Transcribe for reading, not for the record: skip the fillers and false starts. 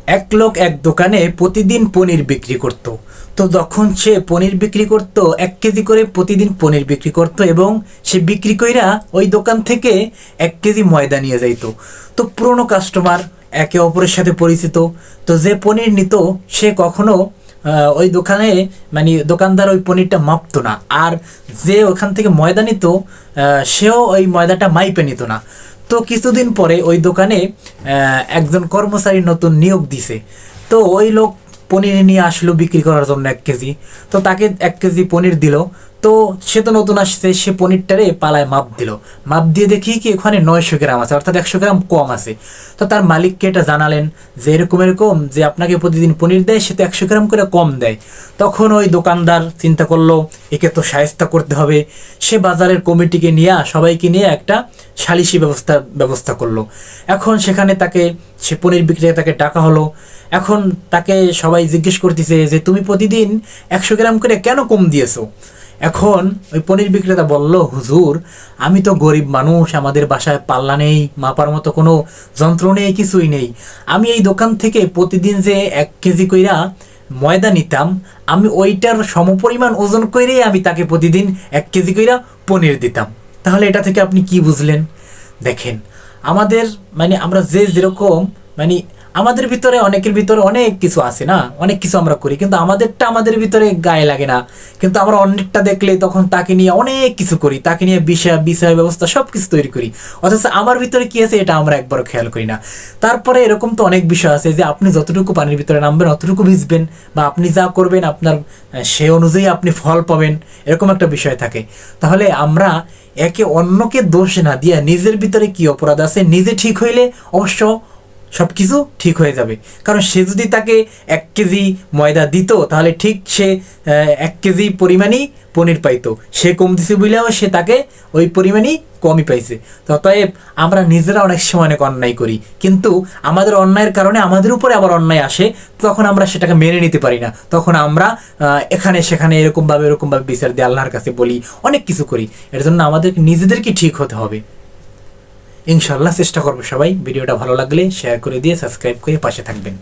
এক লোক এক দোকানে প্রতিদিন পনির বিক্রি করত। তো যখন সে পনির বিক্রি করত 1 কেজি করে প্রতিদিন পনির বিক্রি করত এবং সে বিক্রি কইরা ওই দোকান থেকে 1 কেজি ময়দা নিয়ে যাইতো। তো পুরনো কাস্টমার একে অপরের সাথে পরিচিত। তো যে পনির নিত সে কখনো ওই দোকানে মানে দোকানদার ওই পনিরটা মাপতো না, আর যে ওখান থেকে ময়দা নিত সেও ওই ময়দাটা মাইপে নিত না। তো কিছুদিন পরে ওই দোকানে একজন কর্মচারী নতুন নিয়োগ দিছে। তো ওই লোক পনির নিয়ে আসলো বিক্রি করার জন্য 1 কেজি। তো তাকে 1 কেজি পনির দিল। তো সে তো নতুন আসছে, সে পনিরটারে পালায় মাপ দিল। মাপ দিয়ে দেখি কি ওখানে 900 গ্রাম আছে, অর্থাৎ 100 গ্রাম কম আছে। তো তার মালিককে এটা জানালেন যে এরকম এরকম যে আপনাকে প্রতিদিন পনির দেয়, সে তো 100 গ্রাম করে কম দেয়। তখন ওই দোকানদার চিন্তা করলো একে তো শায়েস্তা করতে হবে। সে বাজারের কমিটিকে নিয়ে সবাইকে নিয়ে একটা সালিশি ব্যবস্থা করলো। এখন সেখানে তাকে সে পনির বিক্রেতাকে ডাকা হলো। এখন তাকে সবাই জিজ্ঞেস করতেছে যে তুমি প্রতিদিন 100 গ্রাম করে কেন কম দিয়েছো। এখন ওই পনির বিক্রেতা বলল, হুজুর আমি তো গরিব মানুষ, আমাদের বাসায় পাল্লা নেই, মাপার মতো কোনো যন্ত্র নেই, কিছুই নেই। আমি এই দোকান থেকে প্রতিদিন যে 1 কেজি কইরা ময়দা নিতাম, আমি ওইটার সমপরিমাণ ওজন কইরেই আমি তাকে প্রতিদিন 1 কেজি কইরা পনির দিতাম। তাহলে এটা থেকে আপনি কি বুঝলেন? দেখেন, আমাদের মানে আমরা যে যেরকম মানে আমাদের ভিতরে অনেকের ভিতরে অনেক কিছু আছে না, অনেক কিছু আমরা করি, কিন্তু আমাদেরটা আমাদের ভিতরে গায়ে লাগে না। কিন্তু আমরা অন্যেরটা দেখলে তখন তাকে নিয়ে অনেক কিছু করি, তাকে নিয়ে বিষয় ব্যবস্থা সব কিছু তৈরি করি, অথচ আমার ভিতরে কি আছে এটা আমরা একবারও খেয়াল করি না। তারপরে এরকম তো অনেক বিষয় আছে যে আপনি যতটুকু পানির ভিতরে নামবেন অতটুকু ভিজবেন, বা আপনি যা করবেন আপনার সে অনুযায়ী আপনি ফল পাবেন, এরকম একটা বিষয় থাকে। তাহলে আমরা একে অন্যকে দোষ না দিয়া নিজের ভিতরে কি অপরাধ আছে নিজে ঠিক হইলে অবশ্য সব কিছু ঠিক হয়ে যাবে। কারণ সে যদি তাকে 1 কেজি ময়দা দিত তাহলে ঠিক সে 1 কেজি পরিমাণই পনির পাইতো। সে কম দিছে বলেও সে তাকে ওই পরিমাণই কমই পাইছে। তো অতএব আমরা নিজেরা অনেক সময় অনেক অন্যায় করি, কিন্তু আমাদের অন্যায়ের কারণে আমাদের উপরে আবার অন্যায় আসে, তখন আমরা সেটাকে মেনে নিতে পারি না। তখন আমরা এখানে সেখানে এরকমভাবে বিচার দিয়ে আল্লাহর কাছে বলি, অনেক কিছু করি। এর জন্য আমাদের নিজেদেরকে ঠিক হতে হবে। ইনশাল্লাহ চেষ্টা করবো সবাই। ভিডিওটা ভালো লাগলে শেয়ার করে দিয়ে সাবস্ক্রাইব করে পাশে থাকবেন।